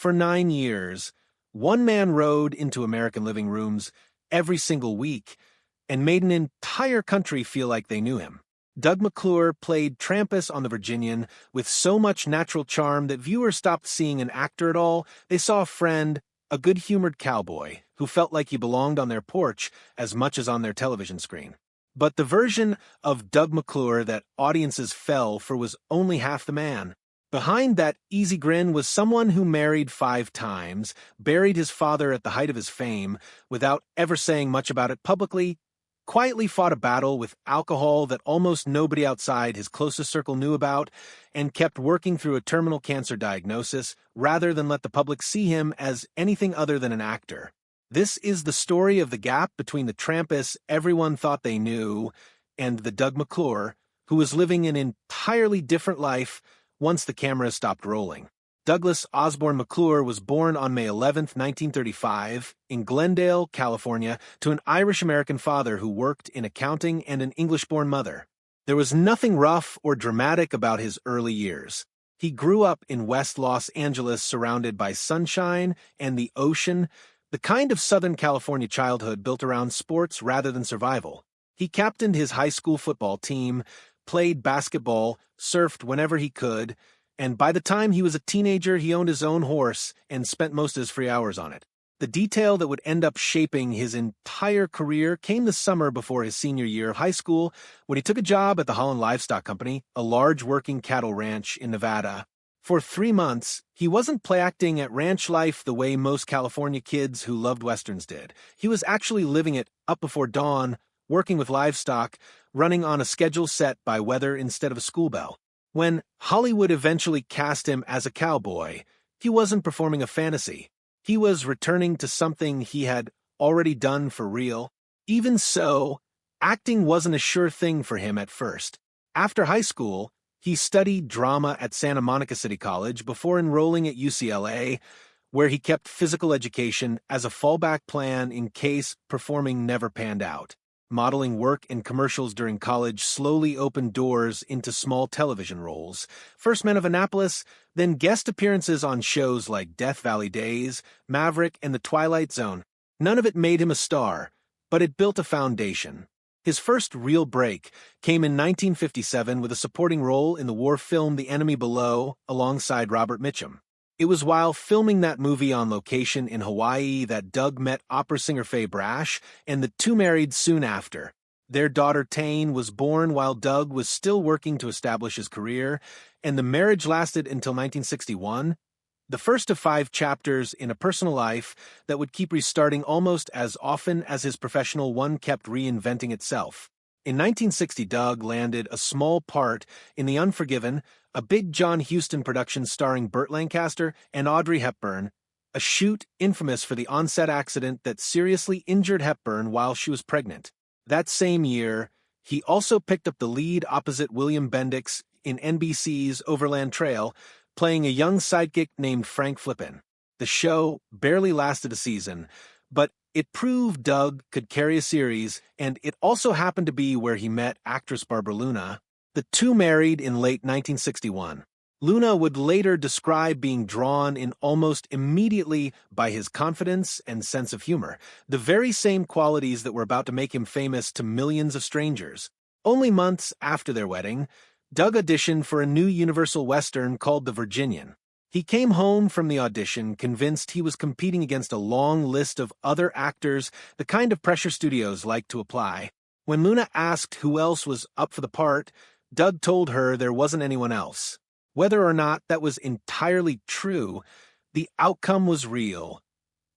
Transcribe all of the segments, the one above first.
For 9 years, one man rode into American living rooms every single week and made an entire country feel like they knew him. Doug McClure played Trampas on the Virginian with so much natural charm that viewers stopped seeing an actor at all. They saw a friend, a good-humored cowboy, who felt like he belonged on their porch as much as on their television screen. But the version of Doug McClure that audiences fell for was only half the man. Behind that easy grin was someone who married 5 times, buried his father at the height of his fame without ever saying much about it publicly, quietly fought a battle with alcohol that almost nobody outside his closest circle knew about, and kept working through a terminal cancer diagnosis rather than let the public see him as anything other than an actor. This is the story of the gap between the Trampas everyone thought they knew and the Doug McClure, who was living an entirely different life once the cameras stopped rolling. Douglas Osborne McClure was born on May 11, 1935, in Glendale, California, to an Irish-American father who worked in accounting and an English-born mother. There was nothing rough or dramatic about his early years. He grew up in West Los Angeles surrounded by sunshine and the ocean, the kind of Southern California childhood built around sports rather than survival. He captained his high school football team, played basketball, surfed whenever he could, and by the time he was a teenager, he owned his own horse and spent most of his free hours on it. The detail that would end up shaping his entire career came the summer before his senior year of high school when he took a job at the Holland Livestock Company, a large working cattle ranch in Nevada. For 3 months, he wasn't play-acting at ranch life the way most California kids who loved westerns did. He was actually living it up before dawn, working with livestock, running on a schedule set by weather instead of a school bell. When Hollywood eventually cast him as a cowboy, he wasn't performing a fantasy. He was returning to something he had already done for real. Even so, acting wasn't a sure thing for him at first. After high school, he studied drama at Santa Monica City College before enrolling at UCLA, where he kept physical education as a fallback plan in case performing never panned out. Modeling work in commercials during college slowly opened doors into small television roles. First Men of Annapolis, then guest appearances on shows like Death Valley Days, Maverick, and The Twilight Zone. None of it made him a star, but it built a foundation. His first real break came in 1957 with a supporting role in the war film The Enemy Below alongside Robert Mitchum. It was while filming that movie on location in Hawaii that Doug met opera singer Faye Brash, and the two married soon after. Their daughter Tane was born while Doug was still working to establish his career, and the marriage lasted until 1961, the first of 5 chapters in a personal life that would keep restarting almost as often as his professional one kept reinventing itself. In 1960, Doug landed a small part in The Unforgiven, a big John Huston production starring Burt Lancaster and Audrey Hepburn, a shoot infamous for the on-set accident that seriously injured Hepburn while she was pregnant. That same year, he also picked up the lead opposite William Bendix in NBC's Overland Trail, playing a young sidekick named Frank Flippin. The show barely lasted a season, but it proved Doug could carry a series, and it also happened to be where he met actress Barbara Luna. The two married in late 1961. Luna would later describe being drawn in almost immediately by his confidence and sense of humor, the very same qualities that were about to make him famous to millions of strangers. Only months after their wedding, Doug auditioned for a new Universal Western called The Virginian. He came home from the audition convinced he was competing against a long list of other actors, the kind of pressure studios like to apply. When Luna asked who else was up for the part, Doug told her there wasn't anyone else. Whether or not that was entirely true, the outcome was real.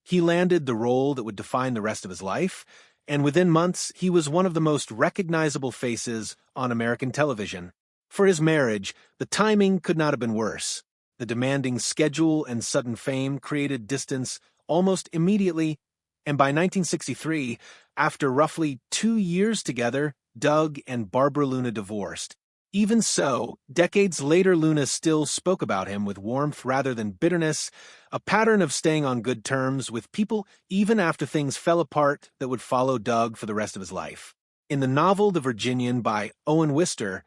He landed the role that would define the rest of his life, and within months he was one of the most recognizable faces on American television. For his marriage, the timing could not have been worse. The demanding schedule and sudden fame created distance almost immediately, and by 1963, after roughly 2 years together, Doug and Barbara Luna divorced. Even so, decades later Luna still spoke about him with warmth rather than bitterness, a pattern of staying on good terms with people even after things fell apart that would follow Doug for the rest of his life. In the novel The Virginian by Owen Wister,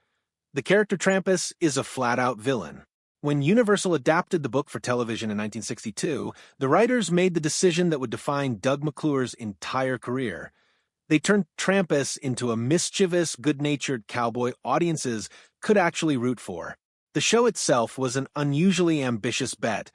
the character Trampas is a flat-out villain. When Universal adapted the book for television in 1962, the writers made the decision that would define Doug McClure's entire career. They turned Trampus into a mischievous, good-natured cowboy audiences could actually root for. The show itself was an unusually ambitious bet,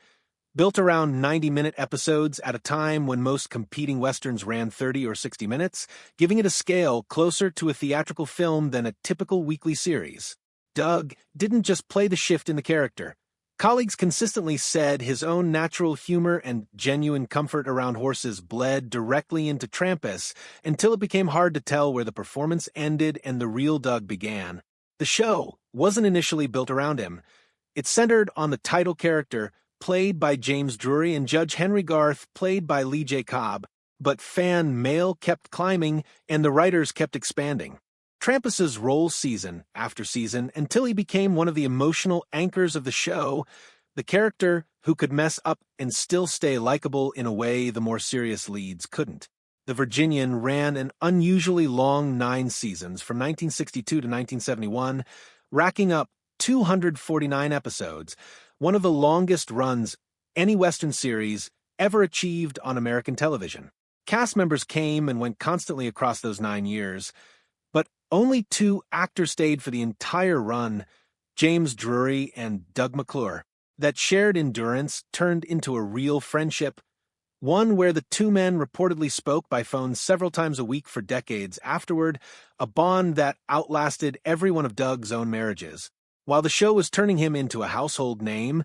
built around 90-minute episodes at a time when most competing westerns ran 30 or 60 minutes, giving it a scale closer to a theatrical film than a typical weekly series. Doug didn't just play the shift in the character. Colleagues consistently said his own natural humor and genuine comfort around horses bled directly into Trampus until it became hard to tell where the performance ended and the real Doug began. The show wasn't initially built around him. It centered on the title character, played by James Drury, and Judge Henry Garth, played by Lee J. Cobb. But fan mail kept climbing, and the writers kept expanding. Trampus's role season after season until he became one of the emotional anchors of the show, the character who could mess up and still stay likable in a way the more serious leads couldn't. The Virginian ran an unusually long 9 seasons from 1962 to 1971, racking up 249 episodes, one of the longest runs any Western series ever achieved on American television. Cast members came and went constantly across those 9 years, but only 2 actors stayed for the entire run, James Drury and Doug McClure. That shared endurance turned into a real friendship, one where the 2 men reportedly spoke by phone several times a week for decades afterward, a bond that outlasted every one of Doug's own marriages. While the show was turning him into a household name,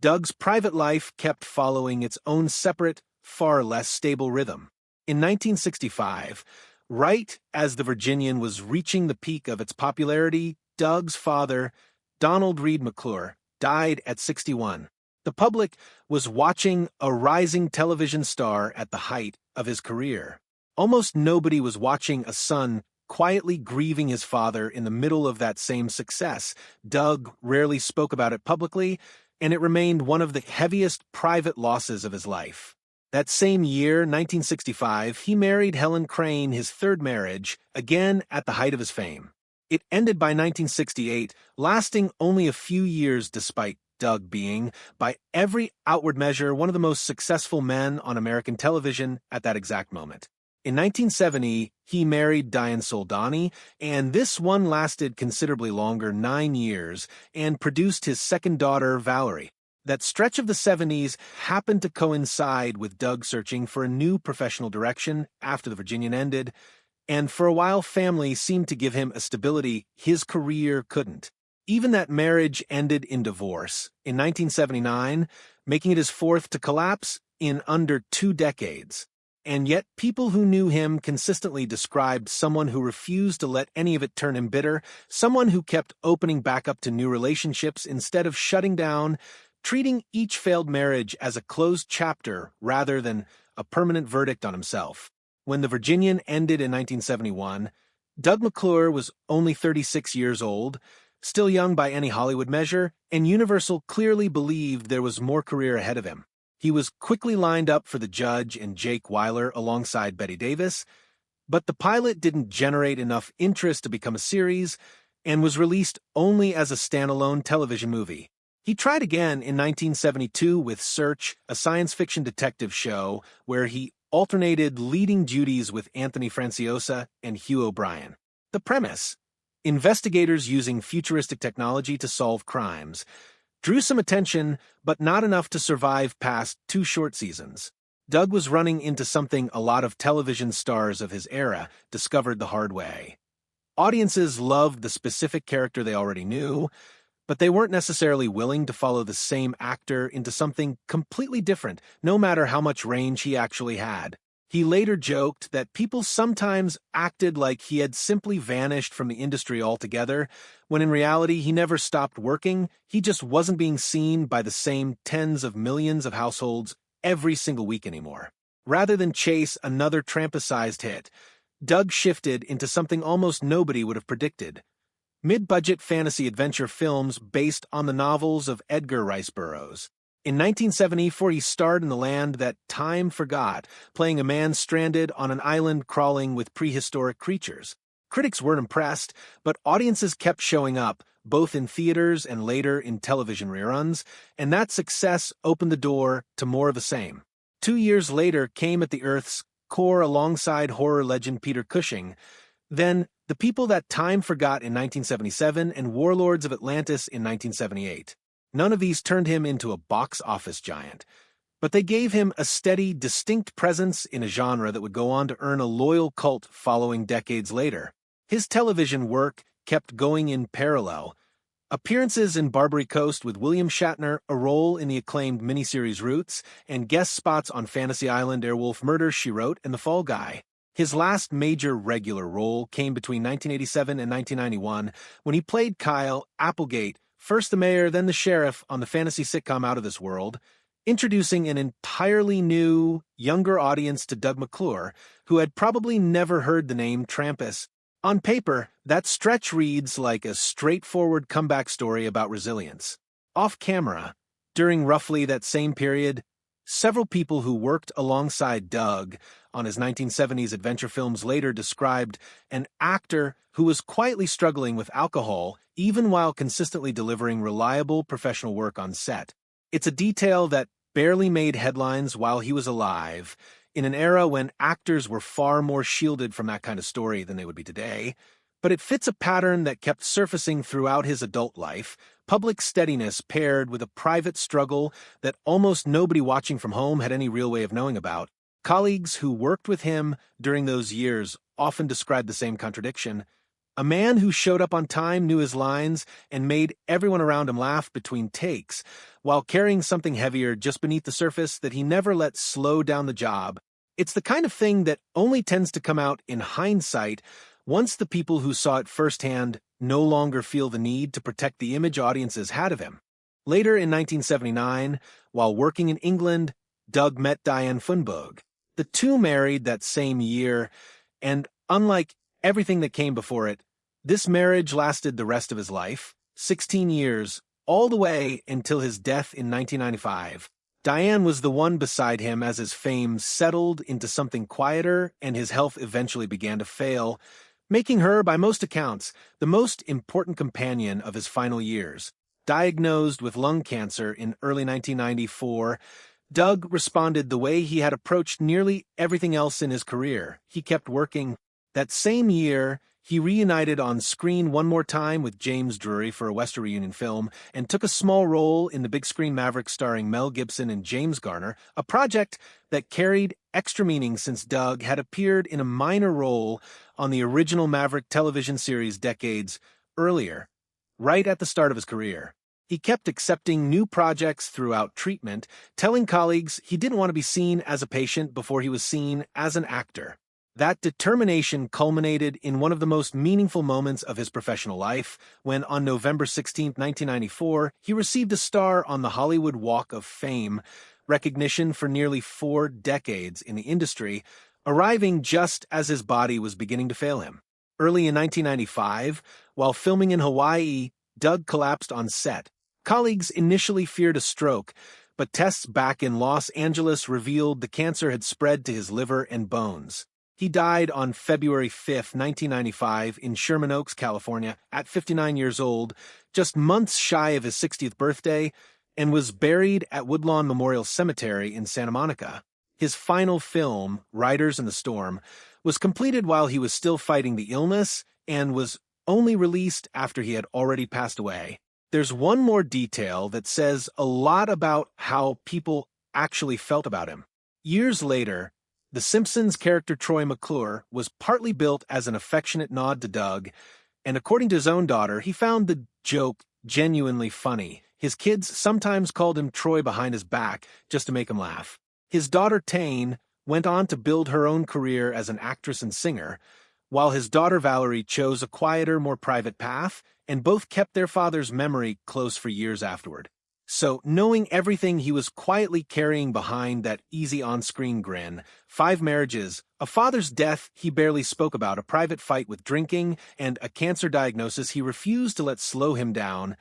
Doug's private life kept following its own separate, far less stable rhythm. In 1965, right as the Virginian was reaching the peak of its popularity, Doug's father, Donald Reed McClure, died at 61. The public was watching a rising television star at the height of his career. Almost nobody was watching a son quietly grieving his father in the middle of that same success. Doug rarely spoke about it publicly, and it remained one of the heaviest private losses of his life. That same year, 1965, he married Helen Crane, his 3rd marriage, again at the height of his fame. It ended by 1968, lasting only a few years despite Doug being, by every outward measure, one of the most successful men on American television at that exact moment. In 1970, he married Diane Soldani, and this one lasted considerably longer, 9 years, and produced his 2nd daughter, Valerie. That stretch of the 70s happened to coincide with Doug searching for a new professional direction after the Virginian ended, and for a while family seemed to give him a stability his career couldn't. Even that marriage ended in divorce in 1979, making it his 4th to collapse in under 2 decades. And yet people who knew him consistently described someone who refused to let any of it turn him bitter, someone who kept opening back up to new relationships instead of shutting down, treating each failed marriage as a closed chapter rather than a permanent verdict on himself. When the Virginian ended in 1971, Doug McClure was only 36 years old, still young by any Hollywood measure, and Universal clearly believed there was more career ahead of him. He was quickly lined up for The Judge and Jake Weiler alongside Bette Davis, but the pilot didn't generate enough interest to become a series and was released only as a standalone television movie. He tried again in 1972 with Search, a science fiction detective show where he alternated leading duties with Anthony Franciosa and Hugh O'Brien. The premise: investigators using futuristic technology to solve crimes, drew some attention, but not enough to survive past 2 short seasons. Doug was running into something a lot of television stars of his era discovered the hard way. Audiences loved the specific character they already knew, but they weren't necessarily willing to follow the same actor into something completely different, no matter how much range he actually had. He later joked that people sometimes acted like he had simply vanished from the industry altogether, when in reality he never stopped working, he just wasn't being seen by the same tens of millions of households every single week anymore. Rather than chase another Trampus-sized hit, Doug shifted into something almost nobody would have predicted: mid-budget fantasy adventure films based on the novels of Edgar Rice Burroughs. In 1974, he starred in The Land That Time Forgot, playing a man stranded on an island crawling with prehistoric creatures. Critics weren't impressed, but audiences kept showing up, both in theaters and later in television reruns, and that success opened the door to more of the same. 2 years later came At the Earth's Core alongside horror legend Peter Cushing, then The People That Time Forgot in 1977 and Warlords of Atlantis in 1978. None of these turned him into a box office giant, but they gave him a steady, distinct presence in a genre that would go on to earn a loyal cult following decades later. His television work kept going in parallel. Appearances in Barbary Coast with William Shatner, a role in the acclaimed miniseries Roots, and guest spots on Fantasy Island, Airwolf Murder, She Wrote, and The Fall Guy. His last major regular role came between 1987 and 1991 when he played Kyle Applegate, first the mayor, then the sheriff, on the fantasy sitcom Out of This World, introducing an entirely new, younger audience to Doug McClure, who had probably never heard the name Trampus. On paper, that stretch reads like a straightforward comeback story about resilience. Off-camera, during roughly that same period, several people who worked alongside Doug on his 1970s adventure films later described an actor who was quietly struggling with alcohol even while consistently delivering reliable professional work on set. It's a detail that barely made headlines while he was alive, in an era when actors were far more shielded from that kind of story than they would be today, but it fits a pattern that kept surfacing throughout his adult life, public steadiness paired with a private struggle that almost nobody watching from home had any real way of knowing about. Colleagues who worked with him during those years often described the same contradiction. A man who showed up on time, knew his lines, and made everyone around him laugh between takes, while carrying something heavier just beneath the surface that he never let slow down the job. It's the kind of thing that only tends to come out in hindsight once the people who saw it firsthand no longer feel the need to protect the image audiences had of him. Later in 1979, while working in England, Doug met Diane Funberg. The two married that same year, and unlike everything that came before it, this marriage lasted the rest of his life, 16 years, all the way until his death in 1995. Diane was the one beside him as his fame settled into something quieter and his health eventually began to fail, making her, by most accounts, the most important companion of his final years. Diagnosed with lung cancer in early 1994, Doug responded the way he had approached nearly everything else in his career. He kept working. That same year, he reunited on screen one more time with James Drury for a Western reunion film and took a small role in the big screen Maverick starring Mel Gibson and James Garner, a project that carried extra meaning since Doug had appeared in a minor role on the original Maverick television series decades earlier, right at the start of his career. He kept accepting new projects throughout treatment, telling colleagues he didn't want to be seen as a patient before he was seen as an actor. That determination culminated in one of the most meaningful moments of his professional life, when on November 16, 1994, he received a star on the Hollywood Walk of Fame, recognition for nearly 4 decades in the industry, arriving just as his body was beginning to fail him. Early in 1995, while filming in Hawaii, Doug collapsed on set. Colleagues initially feared a stroke, but tests back in Los Angeles revealed the cancer had spread to his liver and bones. He died on February 5, 1995, in Sherman Oaks, California, at 59 years old, just months shy of his 60th birthday, and was buried at Woodlawn Memorial Cemetery in Santa Monica. His final film, Riders in the Storm, was completed while he was still fighting the illness and was only released after he had already passed away. There's one more detail that says a lot about how people actually felt about him. Years later, The Simpsons character Troy McClure was partly built as an affectionate nod to Doug, and according to his own daughter, he found the joke genuinely funny. His kids sometimes called him Troy behind his back just to make him laugh. His daughter Tane went on to build her own career as an actress and singer, while his daughter Valerie chose a quieter, more private path, and both kept their father's memory close for years afterward. So, knowing everything he was quietly carrying behind that easy on-screen grin, 5 marriages, a father's death he barely spoke about, a private fight with drinking, and a cancer diagnosis he refused to let slow him down,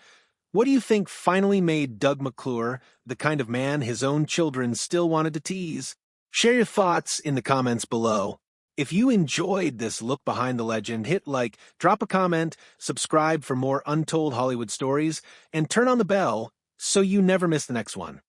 what do you think finally made Doug McClure the kind of man his own children still wanted to tease? Share your thoughts in the comments below. If you enjoyed this look behind the legend, hit like, drop a comment, subscribe for more untold Hollywood stories, and turn on the bell so you never miss the next one.